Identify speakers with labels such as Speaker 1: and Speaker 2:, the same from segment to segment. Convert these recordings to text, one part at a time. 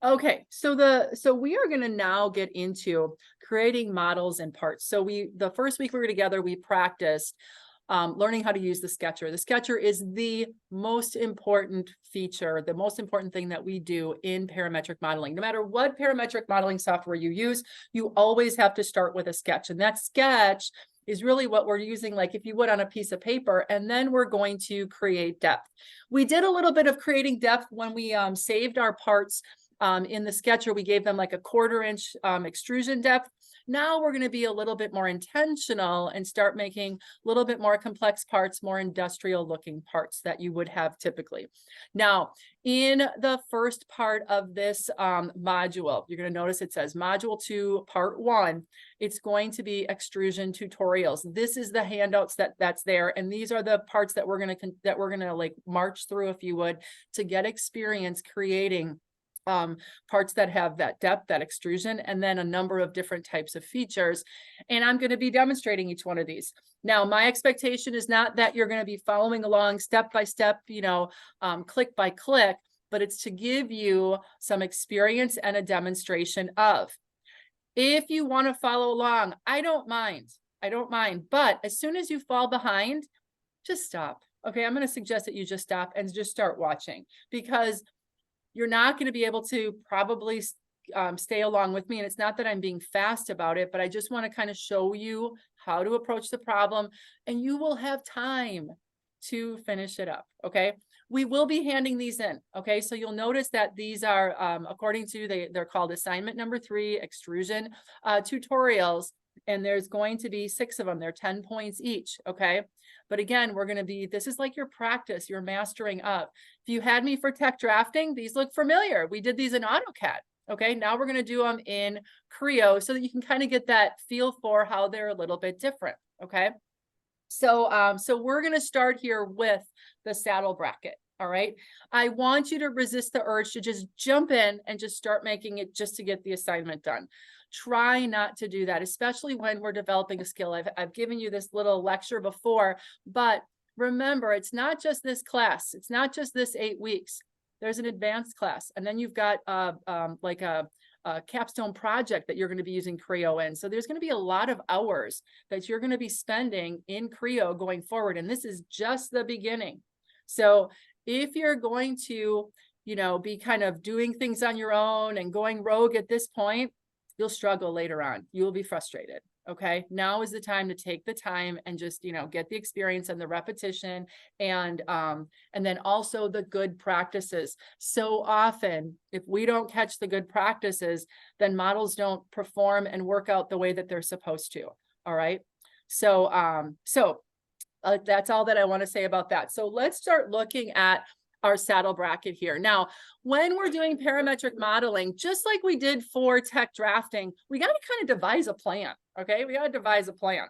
Speaker 1: Okay, so we are going to now get into creating models and parts. So the first week we were together, we practiced learning how to use the sketcher. The sketcher is the most important feature, the most important thing that we do in parametric modeling. No matter what parametric modeling software you use, you always have to start with a sketch. And that sketch is really what we're using, like if you would on a piece of paper, and then we're going to create depth. We did a little bit of creating depth when we saved our parts in the sketcher. We gave them like a 1/4 inch extrusion depth. Now we're going to be a little bit more intentional and start making a little bit more complex parts, more industrial looking parts that you would have typically. Now, in the first part of this module, you're going to notice it says Module 2, Part 1. It's going to be extrusion tutorials. This is the handouts that's there, and these are the parts that we're going to like march through, if you would, to get experience creating parts that have that depth, that extrusion, and then a number of different types of features. And I'm going to be demonstrating each one of these. Now, my expectation is not that you're going to be following along step by step, click by click, but it's to give you some experience and a demonstration of. If you want to follow along, I don't mind. But as soon as you fall behind, just stop. Okay, I'm going to suggest that you just stop and just start watching, because you're not going to be able to probably stay along with me. And it's not that I'm being fast about it, but I just want to kind of show you how to approach the problem, and you will have time to finish it up. Okay. We will be handing these in. Okay. So you'll notice that these are, according to, they're called assignment number 3, extrusion tutorials. And there's going to be 6 of them. They're 10 points each. Okay. But again, this is like your practice, your mastering up. If you had me for tech drafting, these look familiar. We did these in AutoCAD. Okay. Now we're going to do them in Creo so that you can kind of get that feel for how they're a little bit different. Okay. So we're going to start here with the saddle bracket. All right. I want you to resist the urge to just jump in and just start making it just to get the assignment done. Try not to do that, especially when we're developing a skill. I've given you this little lecture before, but remember, it's not just this class. It's not just this 8 weeks. There's an advanced class, and then you've got like a capstone project that you're going to be using Creo in. So there's going to be a lot of hours that you're going to be spending in Creo going forward. And this is just the beginning. So if you're going to, be kind of doing things on your own and going rogue at this point, you'll struggle later on. You will be frustrated. Okay. Now is the time to take the time and just, get the experience and the repetition, and then also the good practices. So often, if we don't catch the good practices, then models don't perform and work out the way that they're supposed to. All right. So that's all that I want to say about that. So let's start looking at our saddle bracket here. Now, when we're doing parametric modeling, just like we did for tech drafting, we got to kind of devise a plan. Okay, we got to devise a plan.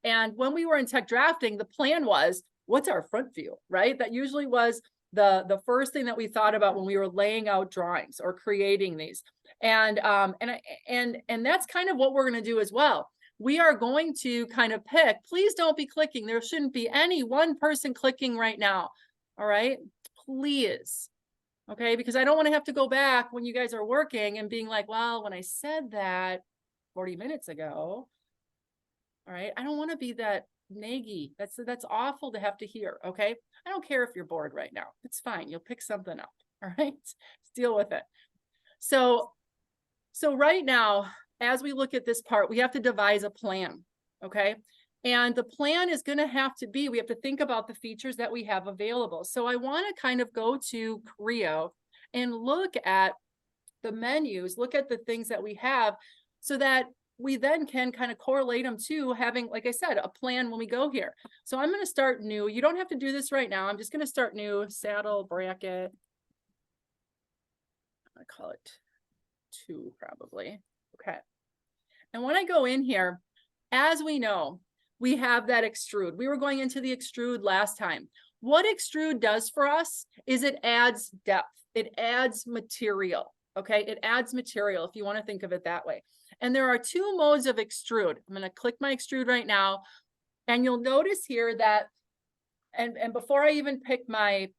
Speaker 1: And when we were in tech drafting, the plan was, what's our front view, right? That usually was the first thing that we thought about when we were laying out drawings or creating these. And that's kind of what we're going to do as well. We are going to kind of pick, please don't be clicking. There shouldn't be any one person clicking right now. All right, please. Okay, because I don't want to have to go back when you guys are working and being like, well, when I said that 40 minutes ago, all right, I don't want to be that naggy. That's awful to have to hear. Okay, I don't care if you're bored right now. It's fine. You'll pick something up. All right, let's deal with it. So right now, as we look at this part, we have to devise a plan. Okay. And the plan is going to have to be, we have to think about the features that we have available. So I want to kind of go to Creo and look at the menus, look at the things that we have, so that we then can kind of correlate them to having, like I said, a plan when we go here. So I'm going to start new. You don't have to do this right now. I'm just going to start new, saddle bracket. I call it 2 probably. Okay. And when I go in here, as we know, we have that extrude. We were going into the extrude last time. What extrude does for us is it adds depth. It adds material. Okay. It adds material, if you want to think of it that way. And there are 2 modes of extrude. I'm going to click my extrude right now. And you'll notice here that And before I even pick my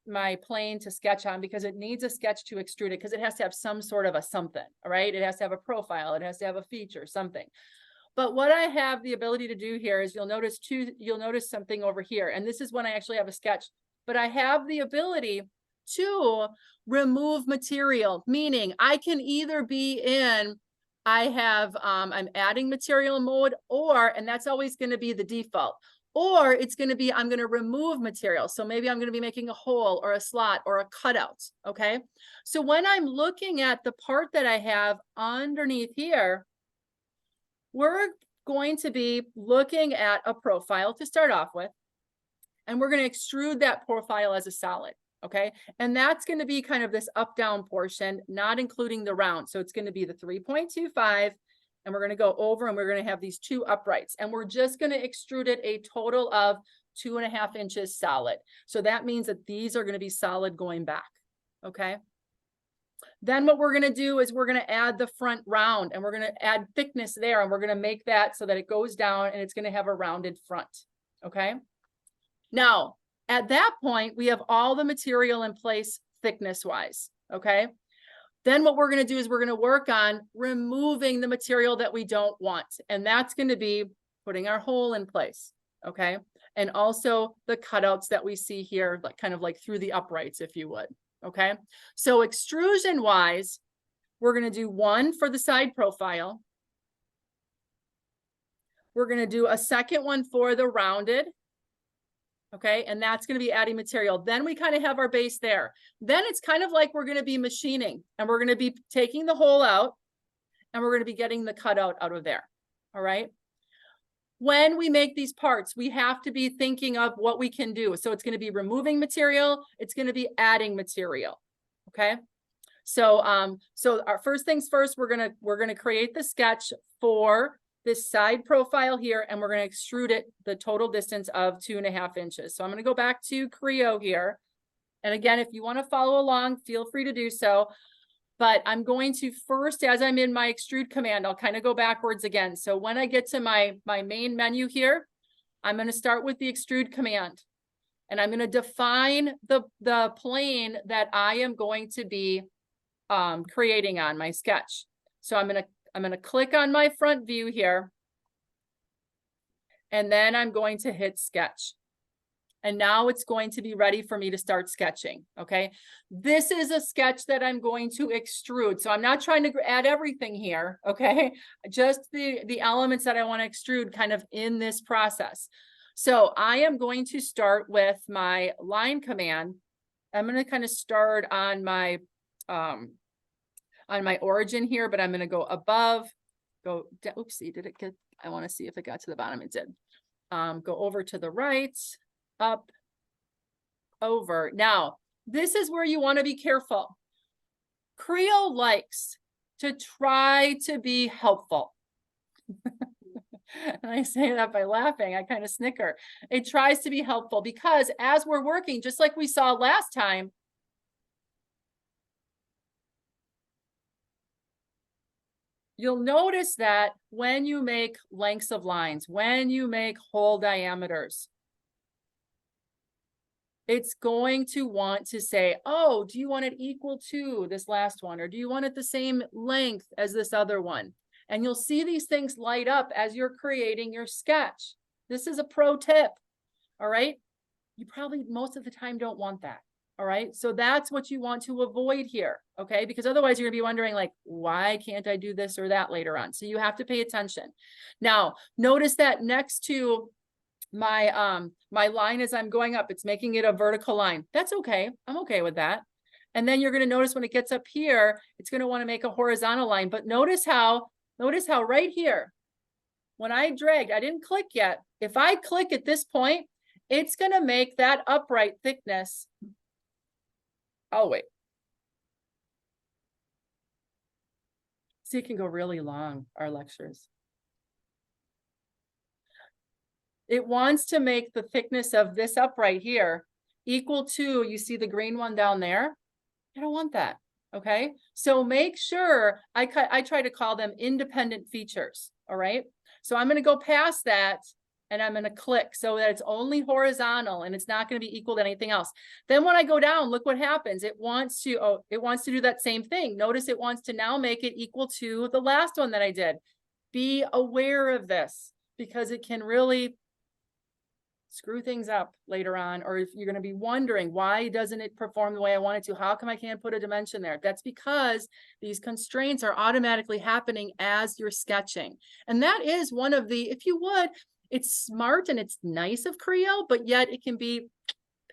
Speaker 1: plane to sketch on, because it needs a sketch to extrude it, because it has to have some sort of a something, all right? It has to have a profile, it has to have a feature, something. But what I have the ability to do here is you'll notice something over here. And this is when I actually have a sketch, but I have the ability to remove material, meaning I can either be in, I'm adding material mode, and that's always going to be the default, or it's going to be, I'm going to remove material. So maybe I'm going to be making a hole or a slot or a cutout. Okay. So when I'm looking at the part that I have underneath here, we're going to be looking at a profile to start off with, and we're going to extrude that profile as a solid. Okay. And that's going to be kind of this up down portion, not including the round. So it's going to be the 3.25, and we're going to go over and we're going to have these two uprights, and we're just going to extrude it a total of 2.5 inches solid. So that means that these are going to be solid going back. Okay. Then what we're going to do is we're going to add the front round, and we're going to add thickness there, and we're going to make that so that it goes down and it's going to have a rounded front. Okay. Now, at that point, we have all the material in place thickness wise. Okay. Then what we're going to do is we're going to work on removing the material that we don't want. And that's going to be putting our hole in place. Okay. And also the cutouts that we see here, like kind of like through the uprights, if you would. Okay. So extrusion wise, we're going to do one for the side profile. We're going to do a second one for the rounded. Okay. And that's going to be adding material. Then we kind of have our base there. Then it's kind of like we're going to be machining, and we're going to be taking the hole out, and we're going to be getting the cutout out of there. All right. When we make these parts, we have to be thinking of what we can do. So it's going to be removing material. It's going to be adding material. Okay. So, so our first things first, we're going to create the sketch for this side profile here, and we're going to extrude it the total distance of 2.5 inches. So I'm going to go back to Creo here. And again, if you want to follow along, feel free to do so. But I'm going to first, as I'm in my extrude command, I'll kind of go backwards again. So when I get to my main menu here, I'm going to start with the extrude command, and I'm going to define the plane that I am going to be creating on my sketch. So I'm going to click on my front view here, and then I'm going to hit sketch. And now it's going to be ready for me to start sketching. Okay. This is a sketch that I'm going to extrude. So I'm not trying to add everything here. Okay. Just the elements that I want to extrude kind of in this process. So I am going to start with my line command. I'm going to kind of start on my origin here, but I'm going to go above, oopsie, did it get, I want to see if it got to the bottom. It did. Go over to the right, up, over. Now, this is where you want to be careful. Creo likes to try to be helpful. And I say that by laughing, I kind of snicker. It tries to be helpful because as we're working, just like we saw last time, you'll notice that when you make lengths of lines, when you make hole diameters, it's going to want to say, oh, do you want it equal to this last one? Or do you want it the same length as this other one? And you'll see these things light up as you're creating your sketch. This is a pro tip. All right. You probably most of the time don't want that. All right. So that's what you want to avoid here. Okay. Because otherwise you're gonna be wondering like, why can't I do this or that later on? So you have to pay attention. Now, notice that next to my line as I'm going up, it's making it a vertical line. That's okay. I'm okay with that. And then you're going to notice when it gets up here, it's going to want to make a horizontal line. But notice how right here, when I dragged, I didn't click yet. If I click at this point, it's going to make that upright thickness. Oh, wait. See, it can go really long, our lectures. It wants to make the thickness of this upright here equal to, you see the green one down there? I don't want that. Okay. So make sure I try to call them independent features. All right. So I'm going to go past that and I'm going to click so that it's only horizontal and it's not going to be equal to anything else. Then when I go down, look what happens. It wants to do that same thing. Notice it wants to now make it equal to the last one that I did. Be aware of this because it can really screw things up later on, or if you're going to be wondering, why doesn't it perform the way I want it to? How come I can't put a dimension there? That's because these constraints are automatically happening as you're sketching. And that is one of the, if you would, it's smart and it's nice of Creo, but yet it can be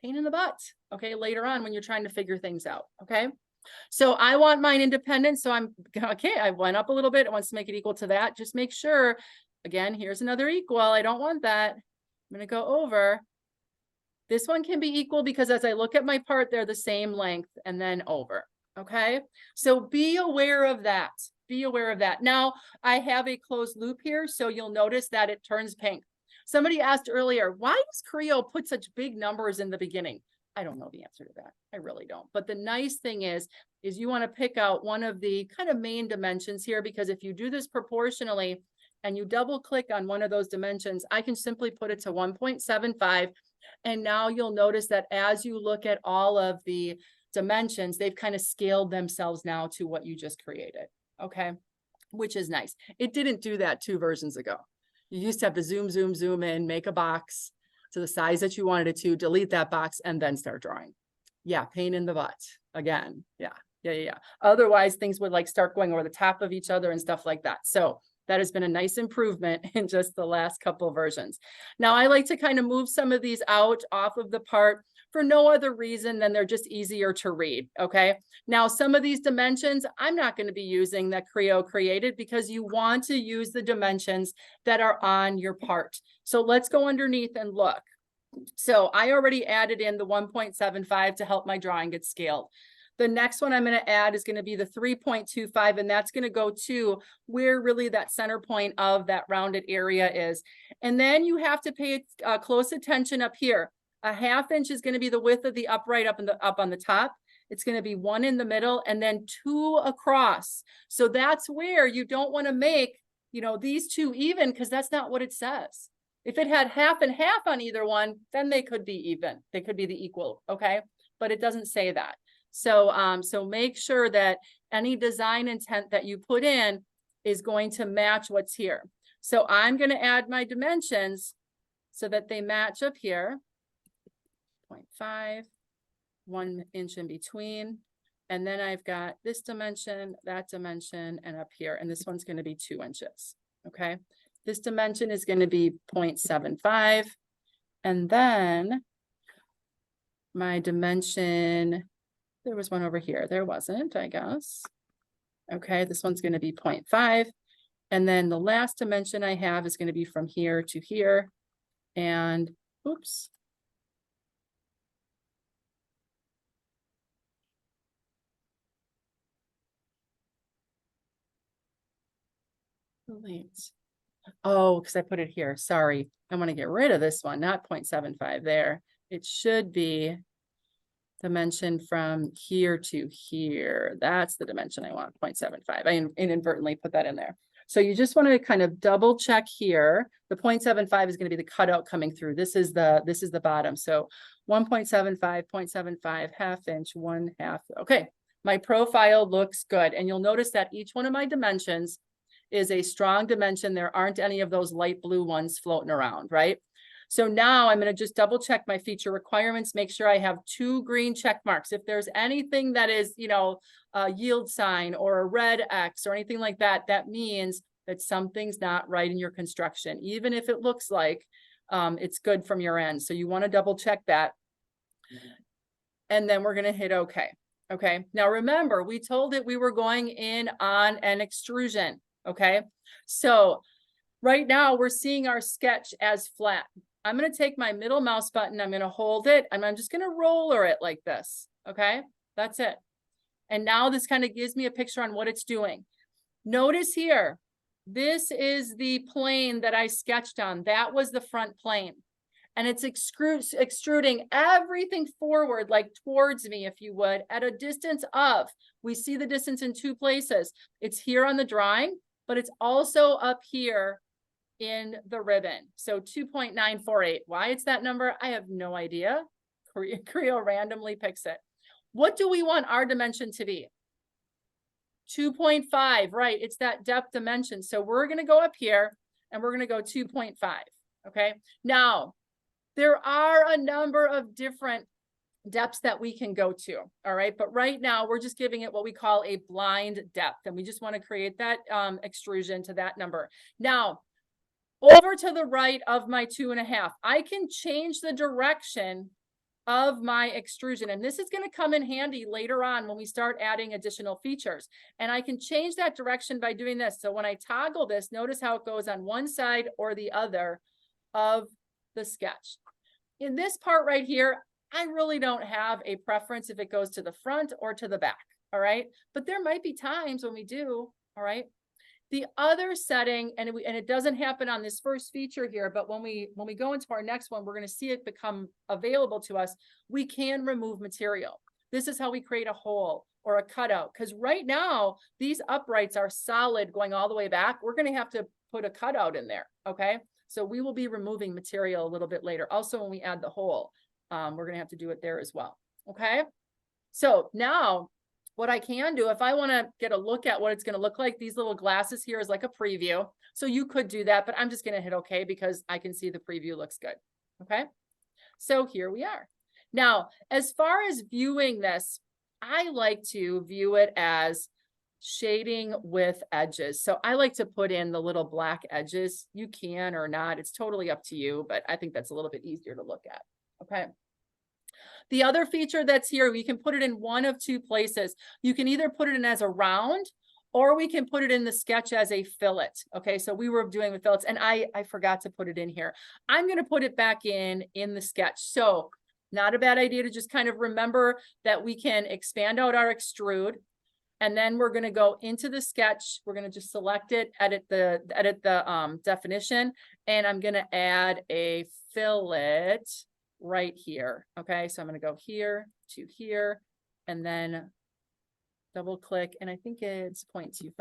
Speaker 1: pain in the butt, okay, later on when you're trying to figure things out, okay? So I want mine independent, so I'm, okay, I went up a little bit. It wants to make it equal to that. Just make sure, again, here's another equal. I don't want that. I'm going to go over. This one can be equal because as I look at my part, they're the same length and then over. Okay. So be aware of that. Be aware of that. Now I have a closed loop here. So you'll notice that it turns pink. Somebody asked earlier, why does Creo put such big numbers in the beginning? I don't know the answer to that. I really don't. But the nice thing is you want to pick out one of the kind of main dimensions here, because if you do this proportionally, and you double click on one of those dimensions, I can simply put it to 1.75. And now you'll notice that as you look at all of the dimensions, they've kind of scaled themselves now to what you just created. Okay, which is nice. It didn't do that 2 versions ago. You used to have to zoom in, make a box to the size that you wanted it to, delete that box, and then start drawing. Yeah, pain in the butt again. Yeah. Otherwise, things would like start going over the top of each other and stuff like that. So that has been a nice improvement in just the last couple of versions. Now I like to kind of move some of these out off of the part for no other reason than they're just easier to read, okay? Now some of these dimensions I'm not going to be using that Creo created because you want to use the dimensions that are on your part. So let's go underneath and look. So I already added in the 1.75 to help my drawing get scaled. The next one I'm going to add is going to be the 3.25, and that's going to go to where really that center point of that rounded area is. And then you have to pay close attention up here. A 1/2 inch is going to be the width of the upright up on the top. It's going to be 1 in the middle and then 2 across. So that's where you don't want to make, you know, these 2 even, because that's not what it says. If it had 1/2 and 1/2 on either one, then they could be even. They could be the equal, okay? But it doesn't say that. So, so make sure that any design intent that you put in is going to match what's here. So I'm going to add my dimensions so that they match up here. 0.5, 1 inch in between. And then I've got this dimension, that dimension, and up here. And this one's going to be 2 inches. Okay. This dimension is going to be 0.75. And then my dimension, there was one over here. There wasn't, I guess. Okay, this one's going to be 0.5. And then the last dimension I have is going to be from here to here. And oops. Wait. Oh, because I put it here. Sorry. I want to get rid of this one, not 0.75 there. It should be dimension from here to here. That's the dimension I want, 0.75. I inadvertently put that in there. So you just want to kind of double check here. The 0.75 is going to be the cutout coming through. This is the bottom. So 1.75, 0.75, 1/2 inch, 1/2. Okay, my profile looks good. And you'll notice that each one of my dimensions is a strong dimension. There aren't any of those light blue ones floating around, right? So now I'm going to just double check my feature requirements, make sure I have 2 green check marks. If there's anything that is, you know, a yield sign or a red X or anything like that, that means that something's not right in your construction, even if it looks like it's good from your end. So you want to double check that. And then we're going to hit OK. Okay. Now, remember, we told it we were going in on an extrusion. Okay. So right now we're seeing our sketch as flat. I'm going to take my middle mouse button. I'm going to hold it and I'm just going to roller it like this. Okay. That's it. And now this kind of gives me a picture on what it's doing. Notice here, this is the plane that I sketched on. That was the front plane. And it's extruding everything forward, like towards me, if you would, at a distance of, we see the distance in 2 places. It's here on the drawing, but it's also up here in the ribbon. So 2.948. Why it's that number, I have no idea. Creo randomly picks it. What do we want our dimension to be? 2.5, right? It's that depth dimension. So we're going to go up here and we're going to go 2.5. Okay. Now, there are a number of different depths that we can go to. All right. But right now we're just giving it what we call a blind depth. And we just want to create that extrusion to that number. Now, over to the right of my 2.5, I can change the direction of my extrusion. And this is going to come in handy later on when we start adding additional features. And I can change that direction by doing this. So when I toggle this, notice how it goes on one side or the other of the sketch. In this part right here, I really don't have a preference if it goes to the front or to the back. All right. But there might be times when we do. All right. The other setting, and it doesn't happen on this first feature here, but when we go into our next one, we're going to see it become available to us. We can remove material. This is how we create a hole or a cutout, because right now these uprights are solid going all the way back. We're going to have to put a cutout in there. Okay. So we will be removing material a little bit later. Also, when we add the hole, we're going to have to do it there as well. Okay. So now, what I can do, if I want to get a look at what it's going to look like, these little glasses here is like a preview. So you could do that, but I'm just going to hit OK because I can see the preview looks good. Okay. So here we are. Now, as far as viewing this, I like to view it as shading with edges. So I like to put in the little black edges. You can or not. It's totally up to you, but I think that's a little bit easier to look at. Okay. The other feature that's here, we can put it in one of two places. You can either put it in as a round, or we can put it in the sketch as a fillet. Okay, so we were doing with fillets, and I forgot to put it in here. I'm going to put it back in the sketch. So not a bad idea to just kind of remember that we can expand out our extrude, and then we're going to go into the sketch. We're going to just select it, edit the definition, and I'm going to add a fillet right here. Okay, so I'm going to go here to here and then double click, and I think it's 0.25.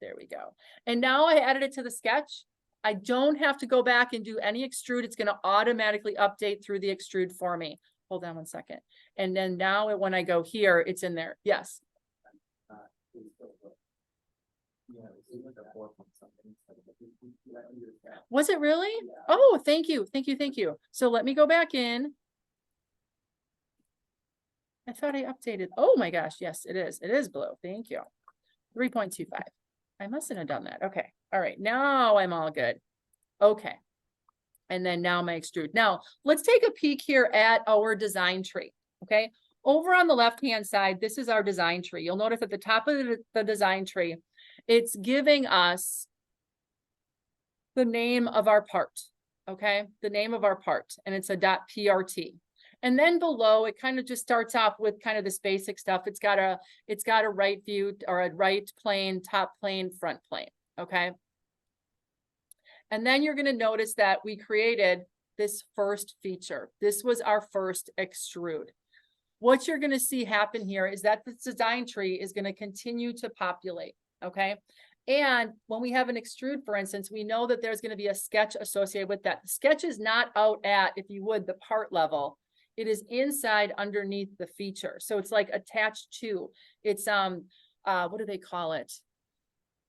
Speaker 1: There we go. And now I added it to the sketch. I don't have to go back and do any extrude. It's going to automatically update through the extrude for me. Hold on one second. And then now when I go here, it's in there. Yes. Was it really? Oh, thank you. Thank you. Thank you. So let me go back in. I thought I updated. Oh my gosh. Yes, it is. It is blue. Thank you. 3.25. I mustn't have done that. Okay. All right. Now I'm all good. Okay. And then now my extrude. Now let's take a peek here at our design tree. Okay. Over on the left-hand side, this is our design tree. You'll notice at the top of the design tree, it's giving us the name of our part, okay? The name of our part, and it's a .prt. And then below, it kind of just starts off with kind of this basic stuff. It's got a right view or a right plane, top plane, front plane, okay? And then you're going to notice that we created this first feature. This was our first extrude. What you're going to see happen here is that this design tree is going to continue to populate, okay? And when we have an extrude, for instance, we know that there's going to be a sketch associated with that. The sketch is not out at, if you would, the part level. It is inside underneath the feature. So it's like attached to, it's, what do they call it?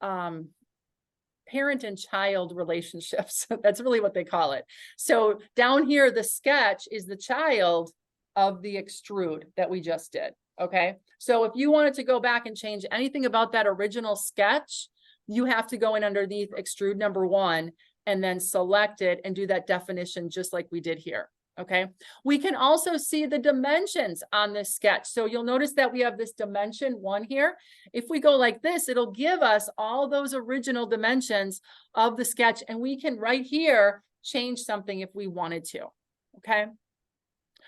Speaker 1: Parent and child relationships. That's really what they call it. So down here, the sketch is the child of the extrude that we just did. Okay. So if you wanted to go back and change anything about that original sketch, you have to go in underneath extrude number 1 and then select it and do that definition just like we did here. Okay. We can also see the dimensions on this sketch. So you'll notice that we have this dimension 1 here. If we go like this, it'll give us all those original dimensions of the sketch, and we can right here change something if we wanted to. Okay.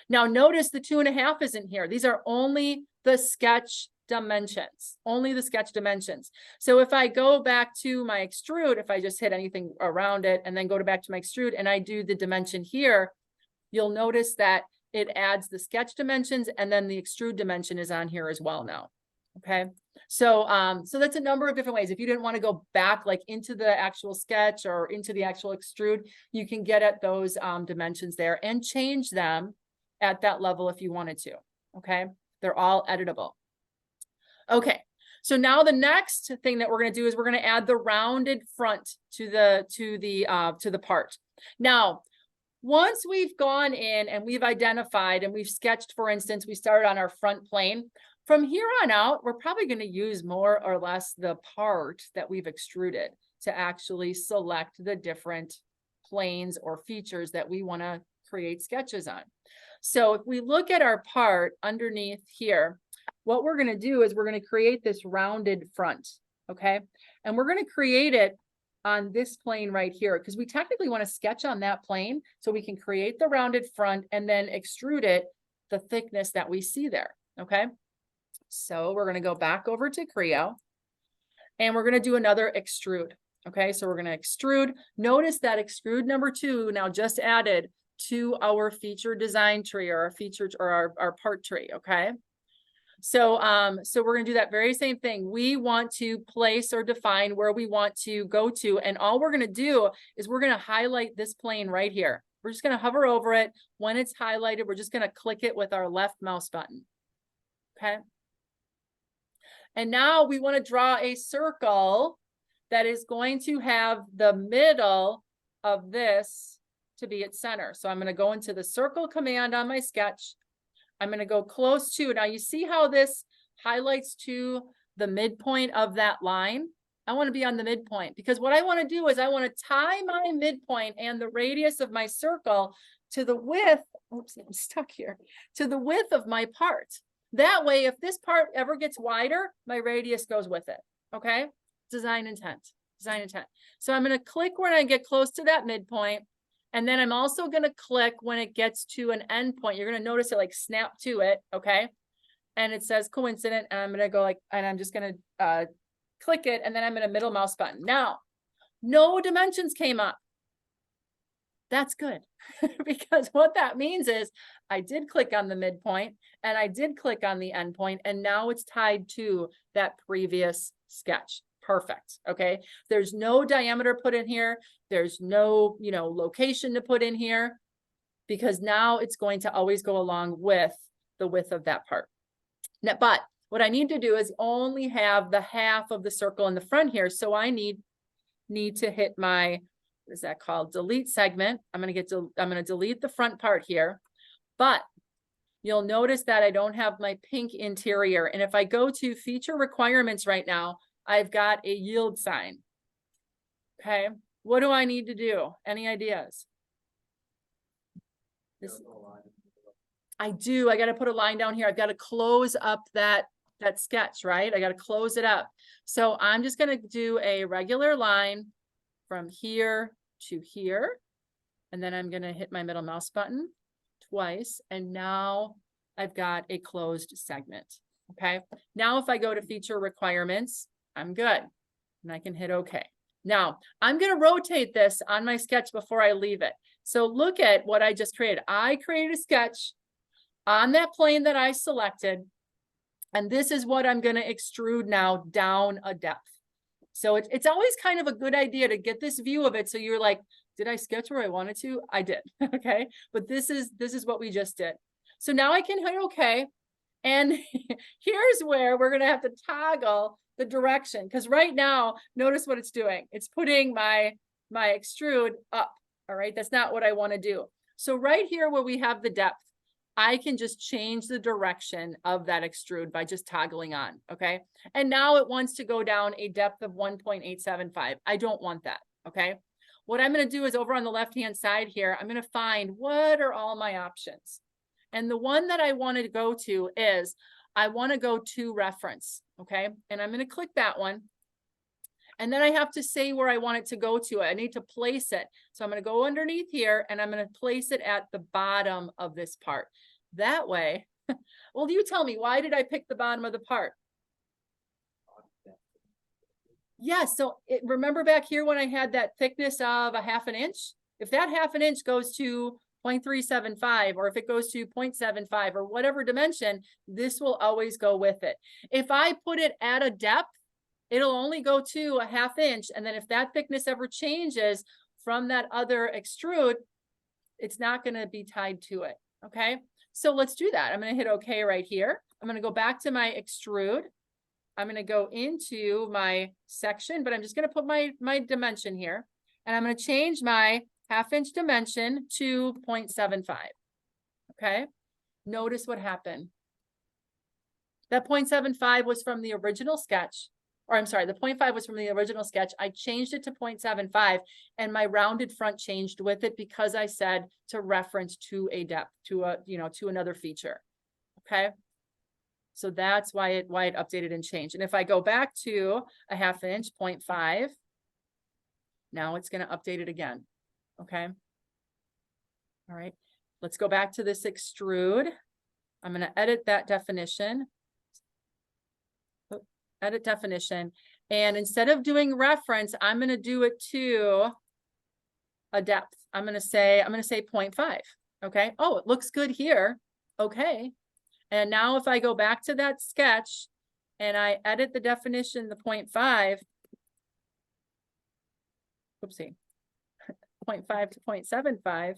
Speaker 1: Now notice the 2.5 isn't here. These are only the sketch dimensions, only the sketch dimensions. So if I go back to my extrude, if I just hit anything around it and then go back to my extrude and I do the dimension here, you'll notice that it adds the sketch dimensions and then the extrude dimension is on here as well now. Okay. So, so that's a number of different ways. If you didn't want to go back like into the actual sketch or into the actual extrude, you can get at those dimensions there and change them at that level if you wanted to. Okay. They're all editable. Okay. So now the next thing that we're going to do is we're going to add the rounded front to the part. Now, once we've gone in and we've identified and we've sketched, for instance, we started on our front plane. From here on out, we're probably going to use more or less the part that we've extruded to actually select the different planes or features that we want to create sketches on. So if we look at our part underneath here, what we're going to do is we're going to create this rounded front, okay? And we're going to create it on this plane right here, because we technically want to sketch on that plane so we can create the rounded front and then extrude it the thickness that we see there, okay? So we're going to go back over to Creo and we're going to do another extrude, okay? So we're going to extrude. Notice that extrude number 2 now just added to our feature design tree or our feature or our part tree, okay? So, so we're going to do that very same thing. We want to place or define where we want to go to. And all we're going to do is we're going to highlight this plane right here. We're just going to hover over it. When it's highlighted, we're just going to click it with our left mouse button. Okay. And now we want to draw a circle that is going to have the middle of this to be its center. So I'm going to go into the circle command on my sketch. I'm going to go close to, now you see how this highlights to the midpoint of that line? I want to be on the midpoint because what I want to do is I want to tie my midpoint and the radius of my circle to the width, oops, I'm stuck here, to the width of my part. That way, if this part ever gets wider, my radius goes with it, okay? Design intent, design intent. So I'm going to click when I get close to that midpoint. And then I'm also going to click when it gets to an endpoint. You're going to notice it like snap to it. Okay. And it says coincident. And I'm going to go like, and I'm just going to click it. And then I'm going to middle mouse button. Now, no dimensions came up. That's good. Because what that means is I did click on the midpoint and I did click on the endpoint. And now it's tied to that previous sketch. Perfect. Okay. There's no diameter put in here. There's no, location to put in here because now it's going to always go along with the width of that part. Now, but what I need to do is only have the half of the circle in the front here. So I need to hit my, what is that called? Delete segment. I'm going to delete the front part here, but you'll notice that I don't have my pink interior. And if I go to feature requirements right now, I've got a yield sign. Okay. What do I need to do? Any ideas? I do. I got to put a line down here. I've got to close up that sketch, right? I got to close it up. So I'm just going to do a regular line from here to here. And then I'm going to hit my middle mouse button twice. And now I've got a closed segment. Okay. Now, if I go to feature requirements, I'm good. And I can hit OK. Now, I'm going to rotate this on my sketch before I leave it. So look at what I just created. I created a sketch on that plane that I selected. And this is what I'm going to extrude now down a depth. So it's always kind of a good idea to get this view of it. So you're like, did I sketch where I wanted to? I did. Okay. But this is what we just did. So now I can hit OK. And here's where we're going to have to toggle the direction. Because right now, notice what it's doing. It's putting my extrude up. All right. That's not what I want to do. So right here where we have the depth, I can just change the direction of that extrude by just toggling on. Okay. And now it wants to go down a depth of 1.875. I don't want that. Okay. What I'm going to do is over on the left-hand side here, I'm going to find what are all my options. And the one that I want to go to is I want to go to reference. Okay. And I'm going to click that one. And then I have to say where I want it to go to. I need to place it. So I'm going to go underneath here and I'm going to place it at the bottom of this part. That way, well, you tell me, why did I pick the bottom of the part? Yes. So remember back here when I had that thickness of a 1/2 inch? If that 1/2 inch goes to 0.375, or if it goes to 0.75 or whatever dimension, this will always go with it. If I put it at a depth, it'll only go to a 1/2 inch. And then if that thickness ever changes from that other extrude, it's not going to be tied to it. Okay. So let's do that. I'm going to hit OK right here. I'm going to go back to my extrude. I'm going to go into my section, but I'm just going to put my dimension here, and I'm going to change my 1/2 inch dimension to 0.75. Okay. Notice what happened. That 0.75 was from the original sketch, or I'm sorry, the 0.5 was from the original sketch. I changed it to 0.75, and my rounded front changed with it because I said to reference to a depth, to a, to another feature. Okay. So that's why it updated and changed. And if I go back to a 1/2 inch, 0.5, now it's going to update it again. Okay. All right. Let's go back to this extrude. I'm going to edit that definition. Edit definition. And instead of doing reference, I'm going to do it to a depth. I'm going to say 0.5. Okay. Oh, it looks good here. Okay. And now if I go back to that sketch and I edit the definition, the 0.5, oopsie, 0.5 to 0.75,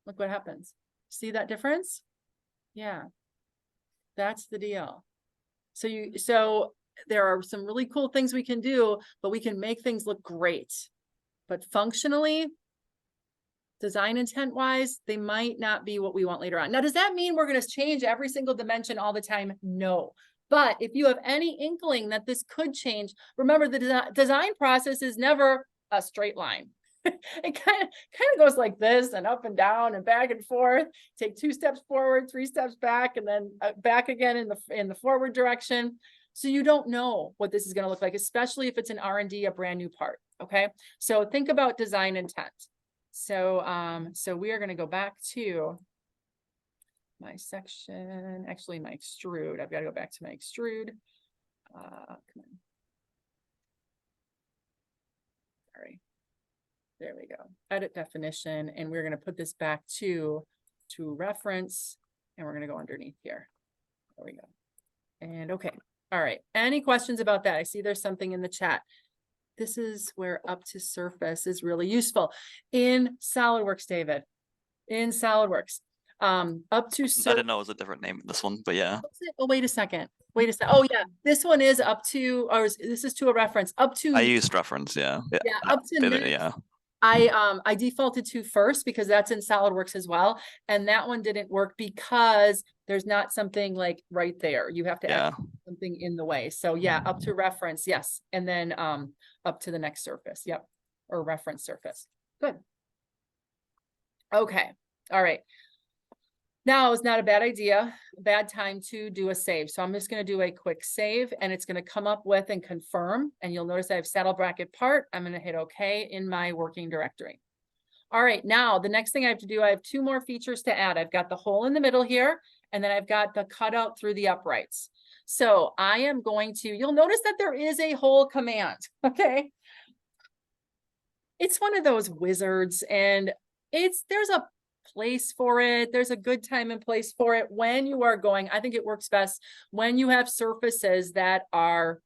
Speaker 1: look what happens. See that difference? Yeah, that's the deal. So there are some really cool things we can do, but we can make things look great. But functionally, design intent wise, they might not be what we want later on. Now, does that mean we're going to change every single dimension all the time? No. But if you have any inkling that this could change, remember the design process is never a straight line. It kind of goes like this, and up and down and back and forth. Take 2 steps forward, 3 steps back, and then back again in the forward direction. So you don't know what this is going to look like, especially if it's an R&D, a brand new part. Okay. So think about design intent. So we are going to go back to my section, actually my extrude. I've got to go back to my extrude. Come on. Sorry. There we go. Edit definition. And we're going to put this back to reference, and we're going to go underneath here. There we go. And okay. All right. Any questions about that? I see there's something in the chat. This is where up to surface is really useful in SolidWorks, David. In SolidWorks, up to surface.
Speaker 2: I didn't know it was a different name, this one, but yeah.
Speaker 1: Oh, wait a second. Wait a second. Oh yeah, this one is up to, or this is to a reference. Up to.
Speaker 2: I used reference, yeah.
Speaker 1: Yeah, up to next.
Speaker 2: Yeah.
Speaker 1: I defaulted to first because that's in SolidWorks as well, and that one didn't work because there's not something like right there. You have to add something in the way. So yeah, up to reference, yes, and then up to the next surface, yep, or reference surface. Good. Okay, all right. Now is not a bad idea, a bad time to do a save. So I'm just going to do a quick save, and it's going to come up with and confirm. And you'll notice I have SaddleBracket part. I'm going to hit OK in my working directory. All right, now the next thing I have to do, I have 2 more features to add. I've got the hole in the middle here, and then I've got the cutout through the uprights. So I am going to, you'll notice that there is a hole command, okay? It's one of those wizards, and there's a place for it. There's a good time and place for it when you are going. I think it works best when you have surfaces that are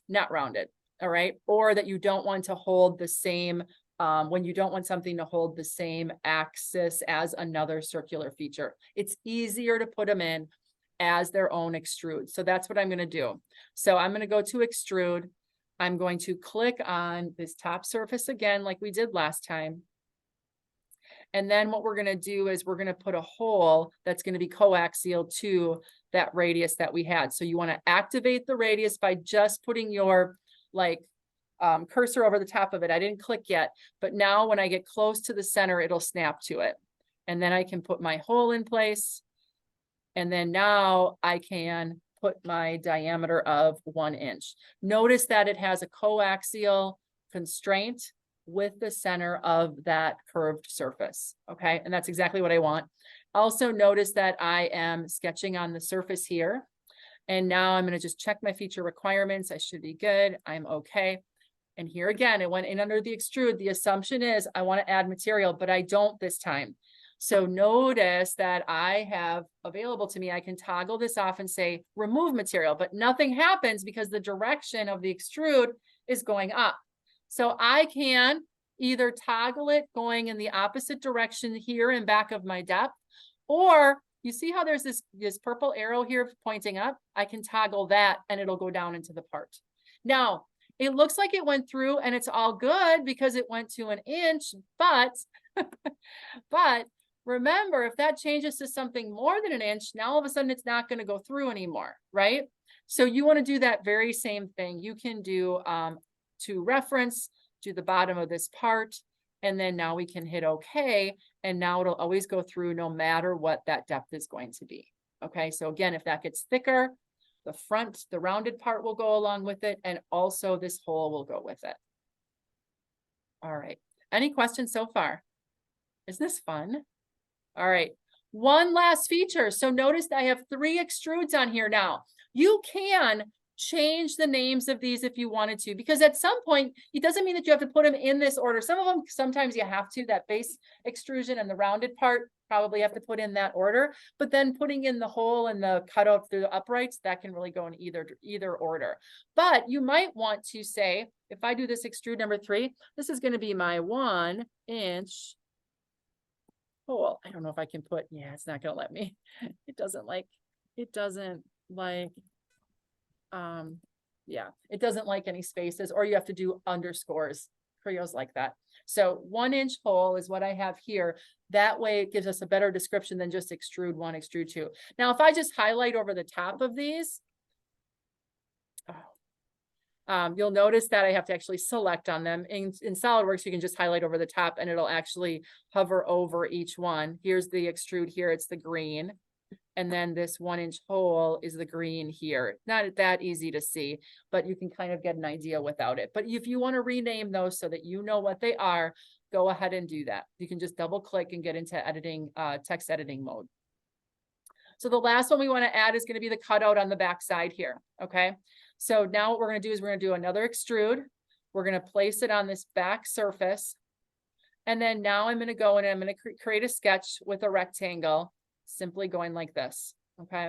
Speaker 1: not rounded, all right? Or that you don't want to hold the same, when you don't want something to hold the same axis as another circular feature. It's easier to put them in as their own extrude. So that's what I'm going to do. So I'm going to go to extrude. I'm going to click on this top surface again, like we did last time. And then what we're going to do is we're going to put a hole that's going to be coaxial to that radius that we had. So you want to activate the radius by just putting your cursor over the top of it. I didn't click yet, but now when I get close to the center, it'll snap to it. And then I can put my hole in place. And then now I can put my diameter of 1 inch. Notice that it has a coaxial constraint with the center of that curved surface. Okay, and that's exactly what I want. Also notice that I am sketching on the surface here. And now I'm going to just check my feature requirements. I should be good. I'm okay. And here again, it went in under the extrude. The assumption is I want to add material, but I don't this time. So notice that I have available to me, I can toggle this off and say remove material, but nothing happens because the direction of the extrude is going up. So I can either toggle it going in the opposite direction here in back of my depth, or you see how there's this purple arrow here pointing up? I can toggle that and it'll go down into the part. Now, it looks like it went through and it's all good because it went to 1 inch, but, but remember, if that changes to something more than 1 inch, now all of a sudden it's not going to go through anymore, right? So you want to do that very same thing. You can do to reference to the bottom of this part, and then now we can hit OK, and now it'll always go through no matter what that depth is going to be. Okay, so again, if that gets thicker, the front, the rounded part will go along with it, and also this hole will go with it. All right, any questions so far? Isn't this fun? All right, one last feature. So notice that I have 3 extrudes on here now. You can change the names of these if you wanted to, because at some point, it doesn't mean that you have to put them in this order. Some of them, sometimes you have to, that base extrusion and the rounded part, probably have to put in that order, but then putting in the hole and the cutout through the uprights, that can really go in either order. But you might want to say, if I do this extrude number 3, this is going to be my 1 inch hole. I don't know if I can put, yeah, it's not going to let me. It doesn't like, yeah, it doesn't like any spaces, or you have to do underscores. Creo's like that. So 1 inch hole is what I have here. That way it gives us a better description than just extrude 1, extrude 2. Now, if I just highlight over the top of these, you'll notice that I have to actually select on them. In SolidWorks, you can just highlight over the top and it'll actually hover over each one. Here's the extrude here, it's the green. And then this 1 inch hole is the green here. Not that easy to see, but you can kind of get an idea without it. But if you want to rename those so that you know what they are, go ahead and do that. You can just double click and get into editing, text editing mode. So the last one we want to add is going to be the cutout on the back side here. Okay. So now what we're going to do is we're going to do another extrude. We're going to place it on this back surface. And then now I'm going to go and I'm going to create a sketch with a rectangle, simply going like this. Okay.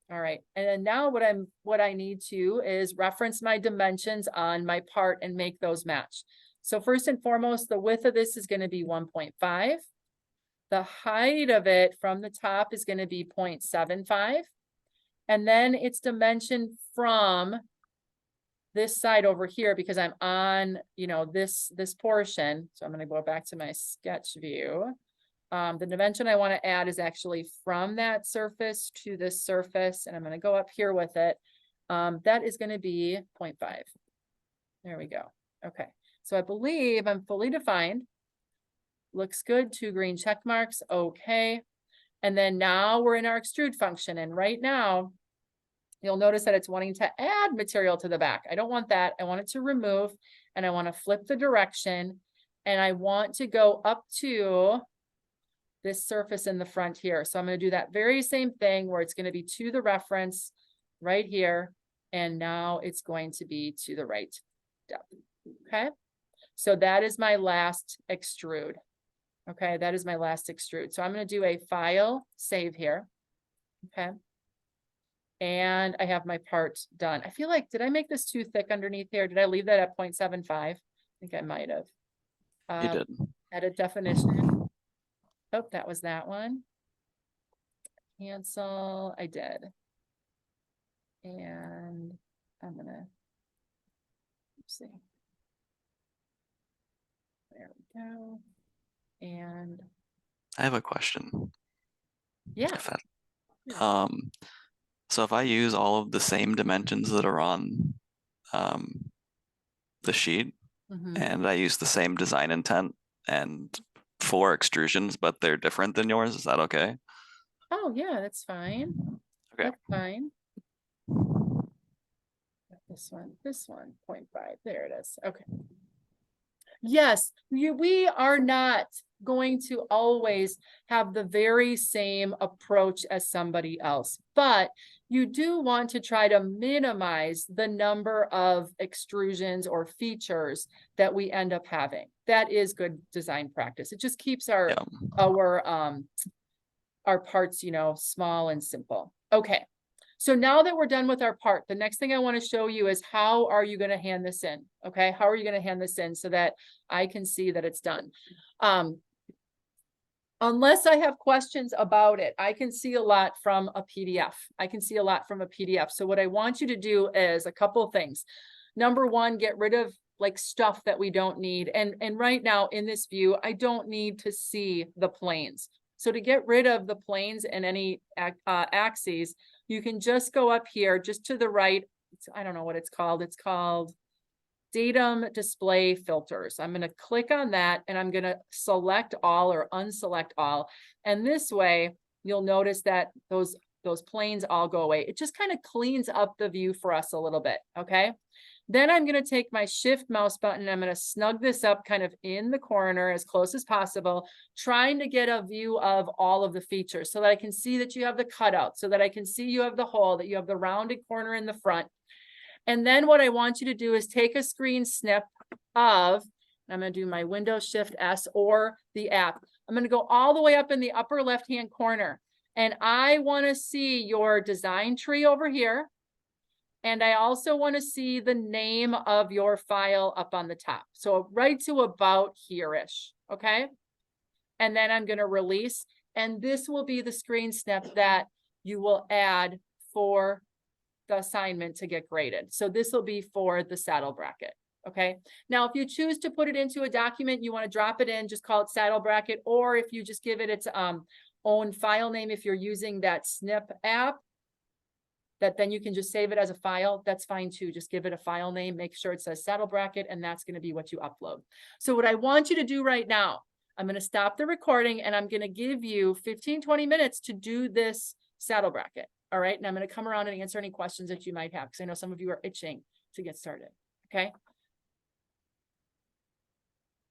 Speaker 1: All right. And then now what I need to is reference my dimensions on my part and make those match. So first and foremost, the width of this is going to be 1.5. The height of it from the top is going to be 0.75. And then its dimension from this side over here, because I'm on, this portion. So I'm going to go back to my sketch view. The dimension I want to add is actually from that surface to this surface, and I'm going to go up here with it. That is going to be 0.5. There we go. Okay, so I believe I'm fully defined. Looks good, 2 green check marks. Okay, and then now we're in our extrude function, and right now you'll notice that it's wanting to add material to the back. I don't want that. I want it to remove, and I want to flip the direction, and I want to go up to this surface in the front here. So I'm going to do that very same thing where it's going to be to the reference right here. And now it's going to be to the right depth. Okay. So that is my last extrude. Okay. That is my last extrude. So I'm going to do a file save here. Okay. And I have my part done. I feel like, did I make this too thick underneath here? Did I leave that at 0.75? I think I might have.
Speaker 2: You did.
Speaker 1: Edit definition. Oh, that was that one. Cancel. I did. And I'm gonna see. There we go. And
Speaker 2: I have a question.
Speaker 1: yeah.
Speaker 2: So if I use all of the same dimensions that are on the sheet, and I use the same design intent and 4 extrusions, but they're different than yours, is that okay?
Speaker 1: Oh yeah, that's fine.
Speaker 2: Okay.
Speaker 1: That's fine. This one, 0.5. There it is. Okay. Yes, we are not going to always have the very same approach as somebody else, but you do want to try to minimize the number of extrusions or features that we end up having. That is good design practice. It just keeps our parts, you know, small and simple. Okay. So now that we're done with our part, the next thing I want to show you is how are you going to hand this in? Okay. How are you going to hand this in so that I can see that it's done? Unless I have questions about it, I can see a lot from a PDF. I can see a lot from a PDF. So what I want you to do is a couple of things. Number one, get rid of like stuff that we don't need. And right now in this view, I don't need to see the planes. So to get rid of the planes and any axes, you can just go up here, just to the right. I don't know what it's called. It's called datum display filters. I'm going to click on that and I'm going to select all or unselect all. And this way you'll notice that those planes all go away. It just kind of cleans up the view for us a little bit. Okay. Then I'm going to take my shift mouse button. I'm going to snug this up kind of in the corner as close as possible, trying to get a view of all of the features so that I can see that you have the cutout, so that I can see you have the hole, that you have the rounded corner in the front. And then what I want you to do is take a screen snip of, I'm going to do my Windows Shift S or the app. I'm going to go all the way up in the upper left-hand corner. And I want to see your design tree over here. And I also want to see the name of your file up on the top. So right to about here-ish, okay? And then I'm going to release. And this will be the screen snip that you will add for the assignment to get graded. So this will be for the SaddleBracket. Okay. Now, if you choose to put it into a document, you want to drop it in, just call it SaddleBracket, or if you just give it its own file name, if you're using that Snip app, that then you can just save it as a file, that's fine too. Just give it a file name, make sure it says SaddleBracket, and that's going to be what you upload. So what I want you to do right now, I'm going to stop the recording and I'm going to give you 15-20 minutes to do this SaddleBracket. All right. And I'm going to come around and answer any questions that you might have, because I know some of you are itching to get started. Okay.